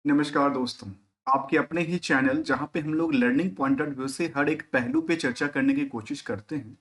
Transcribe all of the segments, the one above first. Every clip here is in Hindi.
नमस्कार दोस्तों। आपके अपने ही चैनल जहां पे हम लोग लर्निंग पॉइंट ऑफ व्यू से हर एक पहलू पे चर्चा करने की कोशिश करते हैं।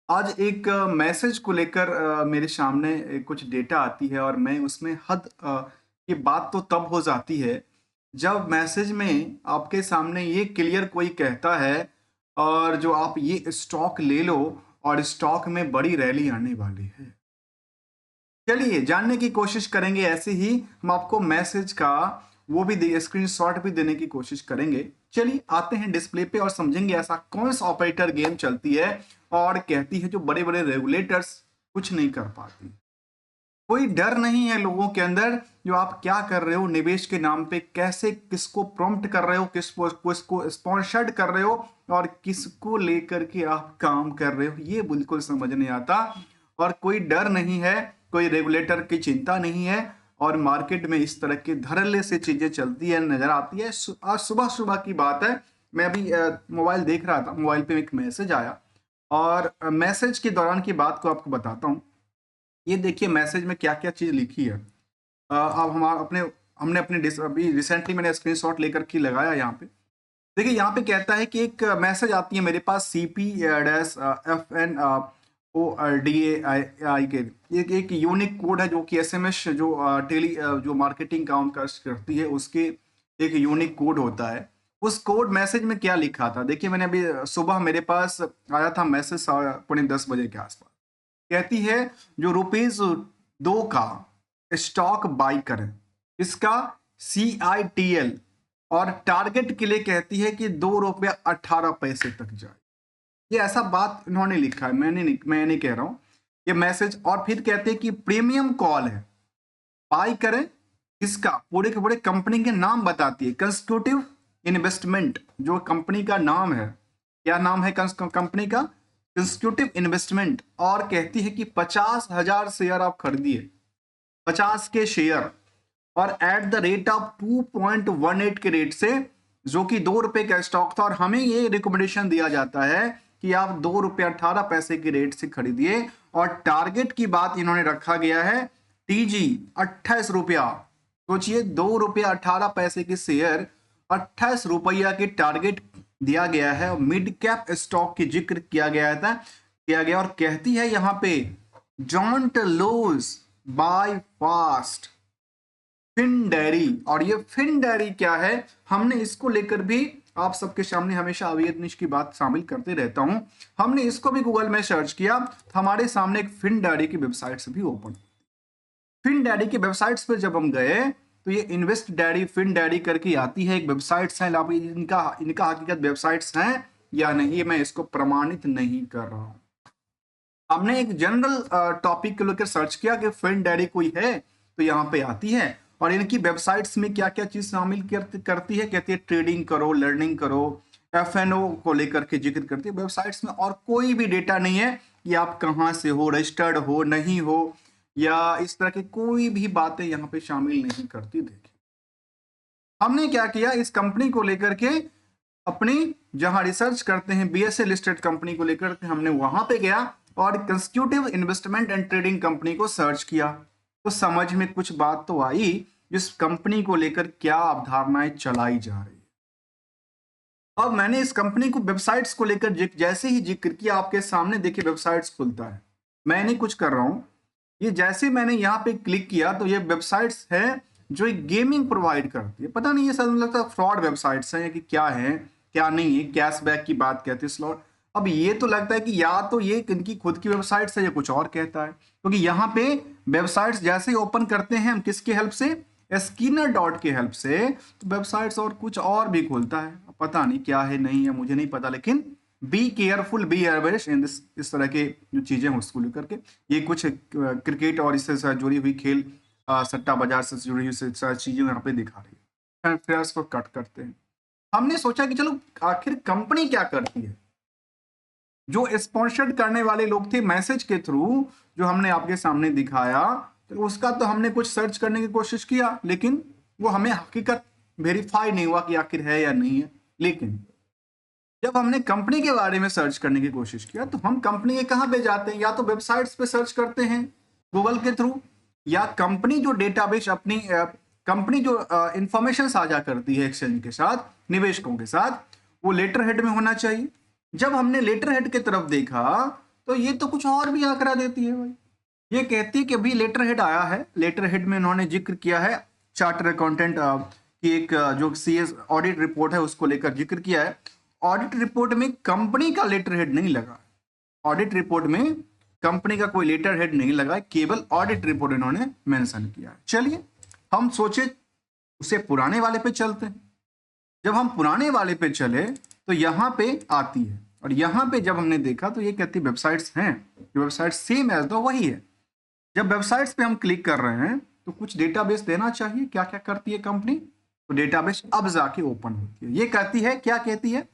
आज एक मैसेज को लेकर मेरे सामने कुछ डेटा आती है और मैं उसमें ये बात तो तब हो जाती है जब मैसेज में आपके सामने ये क्लियर कोई कहता है और जो आप ये स्टॉक ले लो और स्टॉक में बड़ी रैली आने वाली है। चलिए जानने की कोशिश करेंगे। ऐसे ही हम आपको मैसेज का वो भी दे स्क्रीनशॉट भी देने की कोशिश करेंगे। चलिए आते हैं डिस्प्ले पे और समझेंगे ऐसा कौन सा ऑपरेटर गेम चलती है और कहती है जो बड़े बड़े रेगुलेटर्स कुछ नहीं कर पाती। कोई डर नहीं है लोगों के अंदर। जो आप क्या कर रहे हो निवेश के नाम पे, कैसे किसको प्रॉम्प्ट कर रहे हो, किसको स्पॉन्सर्ड कर रहे हो और किसको लेकर के आप काम कर रहे हो, ये बिल्कुल समझ नहीं आता। और कोई डर नहीं है, कोई रेगुलेटर की चिंता नहीं है और मार्केट में इस तरह के धड़ल्ले से चीजें चलती है नजर आती है। आज सुबह सुबह की बात है, मैं अभी मोबाइल देख रहा था, मोबाइल पे एक मैसेज आया और मैसेज के दौरान की बात को आपको बताता हूँ। ये देखिए मैसेज में क्या क्या चीज लिखी है। अब हमारा अपने हमने अपने अभी रिसेंटली मैंने स्क्रीनशॉट लेकर के लगाया यहाँ पे। देखिए यहाँ पे कहता है कि एक मैसेज आती है मेरे पास CP डैश FN ORDAI के एक यूनिक कोड है जो कि SMS जो जो मार्केटिंग काम करती है उसके एक यूनिक कोड होता है। उस कोड मैसेज में क्या लिखा था देखिए, मैंने अभी सुबह मेरे पास आया था मैसेज 10:15 के आसपास। कहती है जो ₹2 का स्टॉक बाई करें, इसका CITL और टारगेट के लिए कहती है कि ₹2.18 तक जाए। ये ऐसा बात इन्होंने लिखा है, मैं नहीं कह रहा हूं ये मैसेज। और फिर कहते हैं कि प्रीमियम कॉल है, बाई करें इसका, पूरे के पूरे कंपनी के नाम बताती है। कंस्टिट्यूटिव इन्वेस्टमेंट जो कंपनी का नाम है, क्या नाम है कंपनी का? Constitutive investment. और कहती है कि 50,000 शेयर आप खरीदिए, 50 के शेयर, और एट द रेट ऑफ 2.18 के रेट से, जो कि ₹2 का स्टॉक था। और हमें ये रिकमेंडेशन दिया जाता है कि आप ₹2.18 के रेट से खरीदिए। और टारगेट की बात इन्होंने रखा गया है TG ₹28। सोचिए ₹2.18 के शेयर, ₹28 के टारगेट दिया गया है और मिड कैप स्टॉक की जिक्र किया गया। और कहती है यहाँ पे don't lose, buy fast, fin diary. और ये फिन डायरी क्या है, हमने इसको लेकर भी आप सबके सामने हमेशा अवेयरनेस की बात शामिल करते रहता हूं। हमने इसको भी गूगल में सर्च किया, हमारे सामने एक फिन डायरी की वेबसाइट से भी ओपन। फिन डायरी की वेबसाइट्स पर जब हम गए तो ये इन्वेस्ट डायरी, फिन डायरी करके आती है एक वेबसाइट्स है। इनका इनका हकीकत वेबसाइट्स हैं या नहीं, मैं इसको प्रमाणित नहीं कर रहा हूं। हमने एक जनरल टॉपिक को लेकर सर्च किया कि फिन डायरी कोई है, तो यहाँ पे आती है। और इनकी वेबसाइट्स में क्या क्या चीज शामिल करती है, कहती है ट्रेडिंग करो, लर्निंग करो, FNO को लेकर के जिक्र करती है वेबसाइट्स में। और कोई भी डेटा नहीं है कि आप कहाँ से हो, रजिस्टर्ड हो नहीं हो, या इस तरह की कोई भी बातें यहाँ पे शामिल नहीं करती। देखिए हमने क्या किया, इस कंपनी को लेकर के अपनी जहां रिसर्च करते हैं BSE लिस्टेड कंपनी को लेकर के, हमने वहां पे गया और constitutive investment and trading company को सर्च किया। तो समझ में कुछ बात तो आई, जिस कंपनी को लेकर क्या अवधारणाएं चलाई जा रही है। अब मैंने इस कंपनी को वेबसाइट्स को लेकर जैसे ही जिक्र किया, आपके सामने देखिए वेबसाइट्स खुलता है। मैं नहीं कुछ कर रहा हूं, ये जैसे मैंने यहाँ पे क्लिक किया तो ये वेबसाइट्स है जो एक गेमिंग प्रोवाइड करती है। पता नहीं ये सब लगता है फ्रॉड वेबसाइट्स हैं कि क्या है क्या नहीं है, कैशबैक की बात कहते हैं स्लॉट। अब ये तो लगता है कि या तो ये इनकी खुद की वेबसाइट्स है या कुछ और कहता है, क्योंकि यहाँ पे वेबसाइट्स जैसे ही ओपन करते हैं हम किसके हेल्प से, स्किनर डॉट के हेल्प से, तो वेबसाइट्स और कुछ और भी खुलता है। पता नहीं क्या है नहीं है मुझे नहीं पता, लेकिन B careful, be aware in this, इस तरह के जो चीजें हैं उसको लेकर के। ये कुछ क्रिकेट और इससे जुड़ी हुई खेल, सट्टा बाजार से जुड़ी हुई चीजें यहाँ पे दिखा रही है। फिर इसको कट करते हैं। हमने सोचा कि चलो आखिर कंपनी क्या करती है। जो स्पॉन्सर्ड करने वाले लोग थे मैसेज के थ्रू, जो हमने आपके सामने दिखाया, तो उसका तो हमने कुछ सर्च करने की कोशिश किया, लेकिन वो हमें हकीकत वेरीफाई नहीं हुआ कि आखिर है या नहीं है। लेकिन जब हमने कंपनी के बारे में सर्च करने की कोशिश किया तो हम कंपनी के कहाँ पे जाते हैं, या तो वेबसाइट्स पे सर्च करते हैं गूगल के थ्रू, या कंपनी जो डेटाबेस अपनी कंपनी जो इंफॉर्मेशन साझा करती है एक्सचेंज के साथ, निवेशकों के साथ, वो लेटर हेड में होना चाहिए। जब हमने लेटर हेड की तरफ देखा तो ये तो कुछ और भी आंकड़ा देती है भाई। ये कहती है कि अभी लेटर हेड आया है, लेटर हेड में इन्होंने जिक्र किया है चार्टर अकाउंटेंट की एक जो सीएस ऑडिट रिपोर्ट है उसको लेकर जिक्र किया है। ऑडिट रिपोर्ट में कंपनी का लेटर हेड नहीं लगा, ऑडिट रिपोर्ट में कंपनी का कोई लेटर हेड नहीं लगा, केवल ऑडिट रिपोर्ट इन्होंने मेंशन किया है। चलिए हम सोचे उसे पुराने वाले पे चलते हैं। जब हम पुराने वाले पे चले तो यहाँ पे आती है, और यहाँ पे जब हमने देखा तो ये कहती वेबसाइट्स हैं, वेबसाइट सेम एज दो वही है। जब वेबसाइट्स पे हम क्लिक कर रहे हैं तो कुछ डेटाबेस देना चाहिए, क्या क्या करती है कंपनी, तो डेटाबेस अब जाके ओपन होती है। ये कहती है, क्या कहती है,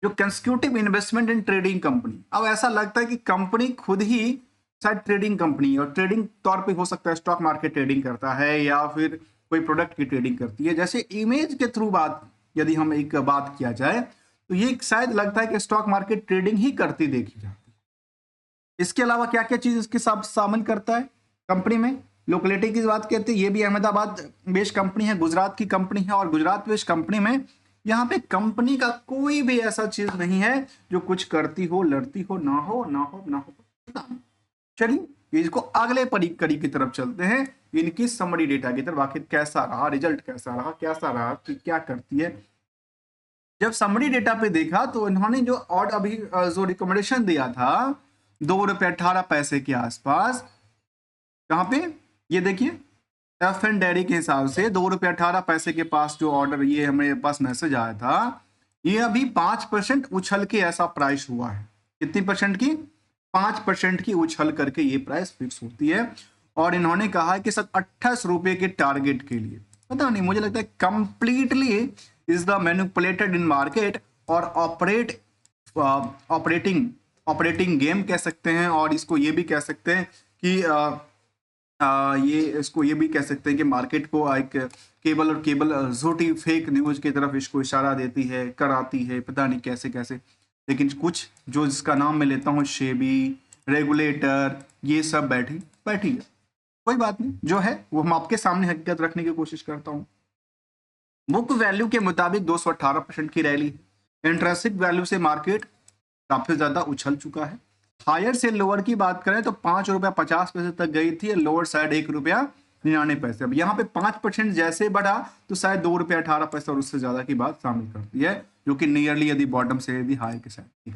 जो consecutive investment in trading company. अब ऐसा लगता है कि कंपनी खुद ही शायद ट्रेडिंग कंपनी है, और ट्रेडिंग तौर पे हो सकता है स्टॉक मार्केट ट्रेडिंग करता है या फिर कोई प्रोडक्ट की ट्रेडिंग करती है। जैसे इमेज के थ्रू बात यदि हम एक बात किया जाए तो ये शायद लगता है कि स्टॉक मार्केट ट्रेडिंग ही करती देखी जाती है। इसके अलावा क्या क्या चीज इसके साथ शामिल करता है कंपनी में, लोकेलिटी की बात कहते हैं, ये भी अहमदाबाद बेस्ड कंपनी है, गुजरात की कंपनी है, और गुजरात बेस्ड कंपनी में यहाँ पे कंपनी का कोई भी ऐसा चीज नहीं है जो कुछ करती हो, लड़ती हो, ना हो ना हो ना हो। चलिए इसको अगले कड़ी की तरफ चलते हैं, इनकी समरी डेटा की तरफ। आखिर कैसा रहा रिजल्ट, कैसा रहा कि क्या करती है। जब समरी डेटा पे देखा तो इन्होंने जो और अभी जो रिकमेंडेशन दिया था ₹2.18 के आसपास, कहाँ पे, ये देखिए एफ एंड डेयरी के हिसाब से ₹2.18 के पास जो ऑर्डर, ये हमारे पास मैसेज आया था, ये अभी 5% उछल के ऐसा प्राइस हुआ है। कितनी परसेंट की, 5% की उछल करके ये प्राइस फिक्स होती है। और इन्होंने कहा है कि सर ₹28 के टारगेट के लिए, पता नहीं, मुझे लगता है completely is the manipulated in market और ऑपरेटिंग गेम कह सकते हैं। और इसको ये भी कह सकते हैं कि ये भी कह सकते हैं कि मार्केट को एक केबल झूठी फेक न्यूज की तरफ इसको इशारा देती है, कराती है, पता नहीं कैसे कैसे। लेकिन कुछ जो जिसका नाम मैं लेता हूँ, शेबी, रेगुलेटर, ये सब बैठी है। कोई बात नहीं, जो है वो हम आपके सामने हकीकत रखने की कोशिश करता हूँ। बुक वैल्यू के मुताबिक 218% की रैली है। इंट्रेंसिक वैल्यू से मार्केट काफी ज्यादा उछल चुका है। हायर से लोअर की बात करें तो ₹5.50 तक गई थी, लोअर साइड ₹1.99। अब यहाँ पे 5% जैसे बढ़ा तो शायद ₹2.18 और उससे ज्यादा की बात शामिल करती है, जो कि नियरली यदि बॉटम से यदि हाई के साथ।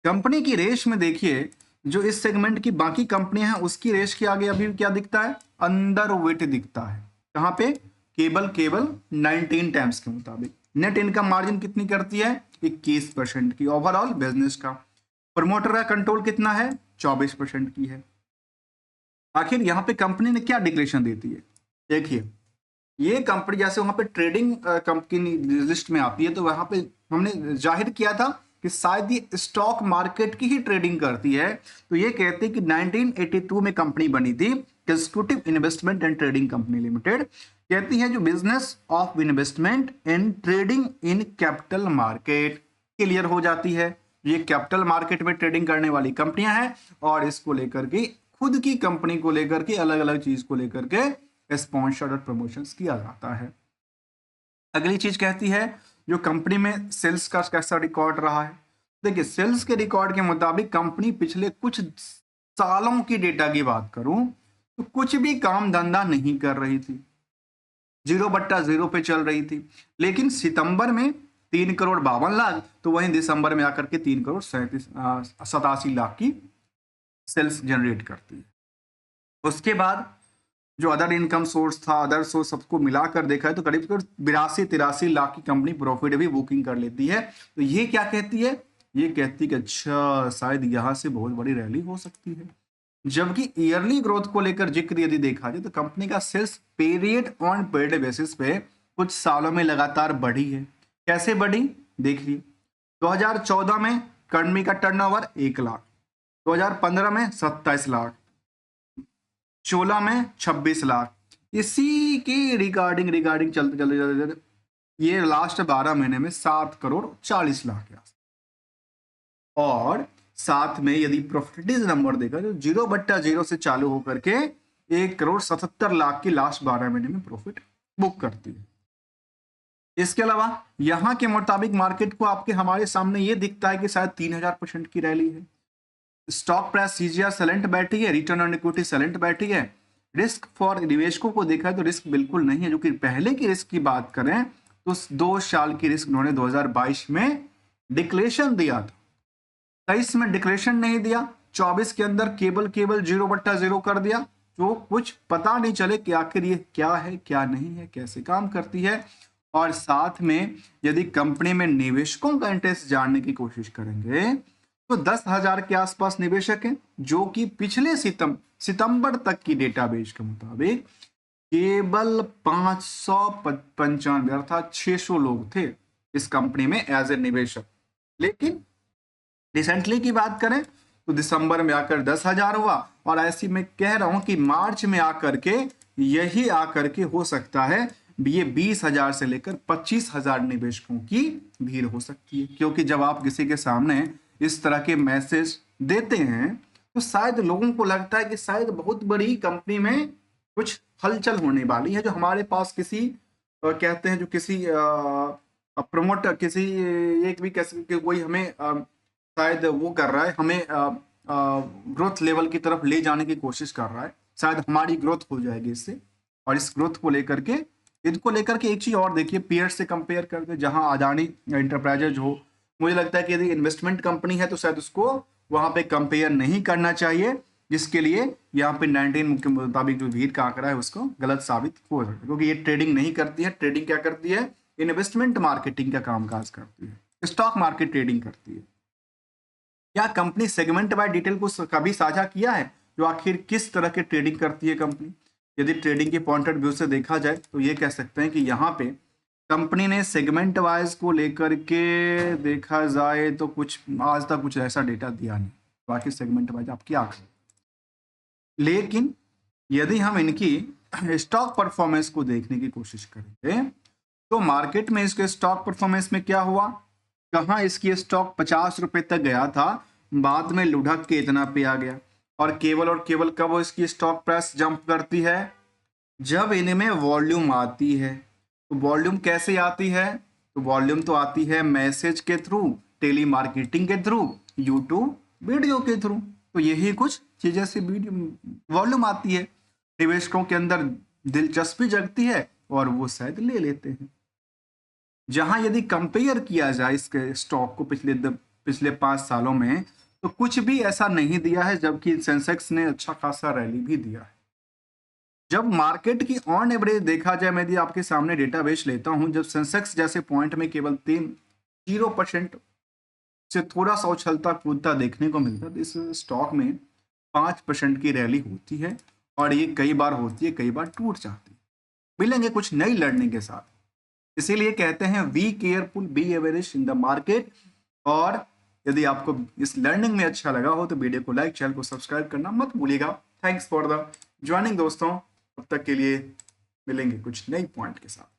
कंपनी की रेस में देखिए, जो इस सेगमेंट की बाकी कंपनियां हैं उसकी रेस के आगे अभी क्या दिखता है, अंडर वेट दिखता है। कहाँ पे, केवल 19 टाइम्स के मुताबिक। नेट इनकम मार्जिन कितनी करती है, 21% की ओवरऑल बिजनेस का। प्रमोटर का कंट्रोल कितना है, 24% की है। आखिर यहाँ पे कंपनी ने क्या डिक्लेरेशन देती है, देखिए ये कंपनी जैसे वहां पे ट्रेडिंग कंपनी लिस्ट में आती है तो वहां पे हमने जाहिर किया था कि शायद ये स्टॉक मार्केट की ही ट्रेडिंग करती है। तो ये कहते हैं कि 1982 में कंपनी बनी थी, consecutive investment and trading company limited. कहती है जो business of investment and trading in capital market clear हो जाती है। ये कैपिटल मार्केट में ट्रेडिंग करने वाली कंपनियां हैं, और इसको लेकर के खुद की कंपनी को लेकर के अलग अलग चीज को लेकर के स्पॉन्सर्ड और प्रमोशंस किया जाता है। अगली चीज कहती है जो कंपनी में सेल्स का कैसा रिकॉर्ड रहा है। देखिए सेल्स के रिकॉर्ड के मुताबिक कंपनी पिछले कुछ सालों की डेटा की बात करूं तो कुछ भी काम धंधा नहीं कर रही थी, 0/0 पे चल रही थी। लेकिन सितंबर में 3,52,00,000, तो वहीं दिसंबर में आकर के 3,87,00,000 की सेल्स जनरेट करती है। उसके बाद जो अदर इनकम सोर्स था, अदर सोर्स सबको मिलाकर देखा है तो करीब 82-83 लाख की कंपनी प्रॉफिट भी बुकिंग कर लेती है। तो ये क्या कहती है, ये कहती है कि अच्छा शायद यहां से बहुत बड़ी रैली हो सकती है। जबकि ईयरली ग्रोथ को लेकर जिक्र यदि देखा जाए तो कंपनी का sales period on period basis पे कुछ सालों में लगातार बढ़ी है। कैसे बढ़ी, देख लिए 2014 में कंपनी का टर्नओवर 1 लाख, 2015 में 27 लाख, 16 में 26 लाख। इसी की रिगार्डिंग चलते ये लास्ट 12 महीने में 7,40,00,000 के आसपास। और साथ में यदि प्रॉफिटेज नंबर देखा तो 0/0 से चालू होकर के 1,77,00,000 की लास्ट 12 महीने में प्रॉफिट बुक करती है। इसके अलावा यहाँ के मुताबिक मार्केट को आपके हमारे सामने ये दिखता है कि शायद 3000% की रैली है। स्टॉक प्राइस सीजीआर सेलेंट बैठी है, रिटर्न ऑन इक्विटी सेलेंट बैठी है। रिस्क फॉर निवेशकों को देखा तो रिस्क बिल्कुल नहीं है, जो कि पहले की रिस्क की बात करें तो 2 साल की रिस्क उन्होंने 2022 में डिक्लेरेशन दिया था, 23 में डिक्लेरेशन नहीं दिया, 24 के अंदर केवल 0/0 कर दिया, जो कुछ पता नहीं चले कि आखिर ये क्या है क्या नहीं है, कैसे काम करती है। और साथ में यदि कंपनी में निवेशकों का इंटरेस्ट जानने की कोशिश करेंगे तो 10,000 के आसपास निवेशक हैं, जो कि पिछले सितंबर तक की डेटाबेस के मुताबिक केवल 595 अर्थात 600 लोग थे इस कंपनी में एज ए निवेशक। लेकिन रिसेंटली की बात करें तो दिसंबर में आकर 10,000 हुआ, और ऐसी मैं कह रहा हूं कि मार्च में आकर के यही आकर के हो सकता है ये 20,000 से लेकर 25,000 निवेशकों की भीड़ हो सकती है। क्योंकि जब आप किसी के सामने इस तरह के मैसेज देते हैं तो शायद लोगों को लगता है कि शायद बहुत बड़ी कंपनी में कुछ हलचल होने वाली है, जो हमारे पास किसी कहते हैं जो किसी प्रमोटर किसी एक भी कह कोई हमें शायद वो कर रहा है, हमें ग्रोथ लेवल की तरफ ले जाने की कोशिश कर रहा है, शायद हमारी ग्रोथ हो जाएगी इससे। और इस ग्रोथ को लेकर के एक चीज और देखिए, पीयर से कंपेयर करते, जहां अदानी एंटरप्राइजेज हो, मुझे लगता है कि यदि इन्वेस्टमेंट कंपनी है तो शायद उसको वहां पे कंपेयर नहीं करना चाहिए, जिसके लिए यहाँ पे 19 के मुताबिक जो भीड़ का आंकड़ा है उसको गलत साबित हो सकता है, क्योंकि ये ट्रेडिंग नहीं करती है। ट्रेडिंग क्या करती है? इन्वेस्टमेंट मार्केटिंग का कामकाज करती है, स्टॉक मार्केट ट्रेडिंग करती है। क्या कंपनी सेगमेंट बाय डिटेल को कभी साझा किया है, जो आखिर किस तरह के ट्रेडिंग करती है कंपनी? यदि ट्रेडिंग के पॉइंट ऑफ व्यू से देखा जाए तो ये कह सकते हैं कि यहाँ पे कंपनी ने सेगमेंट वाइज को लेकर के देखा जाए तो कुछ आज तक कुछ ऐसा डेटा दिया नहीं, बाकी सेगमेंट वाइज आपकी आंख। लेकिन यदि हम इनकी स्टॉक परफॉर्मेंस को देखने की कोशिश करेंगे तो मार्केट में इसके स्टॉक परफॉर्मेंस में क्या हुआ, कहाँ इसकी स्टॉक 50 रुपए तक गया था, बाद में लुढ़क के इतना पे आ गया। और केवल कब इसकी स्टॉक प्राइस जंप करती है? जब इनमें वॉल्यूम आती है। तो वॉल्यूम कैसे आती है? तो वॉल्यूम तो आती है मैसेज के थ्रू, टेली मार्केटिंग के थ्रू, यूट्यूब वीडियो के थ्रू। तो यही कुछ चीजें से वॉल्यूम आती है, निवेशकों के अंदर दिलचस्पी जगती है और वो शायद ले लेते हैं। जहां यदि कंपेयर किया जाए इसके स्टॉक को पिछले 5 सालों में, तो कुछ भी ऐसा नहीं दिया है, जबकि सेंसेक्स ने अच्छा खासा रैली भी दिया है। जब मार्केट की ऑन एवरेज देखा जाए, मैं यदि आपके सामने डेटाबेस लेता हूं, जब सेंसेक्स जैसे पॉइंट में केवल 0% से थोड़ा सा उछलता कूदता देखने को मिलता है, तो इस स्टॉक में 5% की रैली होती है, और ये कई बार होती है, कई बार टूट जाती है। मिलेंगे कुछ नई लर्निंग के साथ, इसीलिए कहते हैं be careful, be average in the market. और यदि आपको इस लर्निंग में अच्छा लगा हो तो वीडियो को लाइक, चैनल को सब्सक्राइब करना मत भूलिएगा। थैंक्स फॉर द ज्वाइनिंग दोस्तों, अब तक के लिए मिलेंगे कुछ नई पॉइंट के साथ।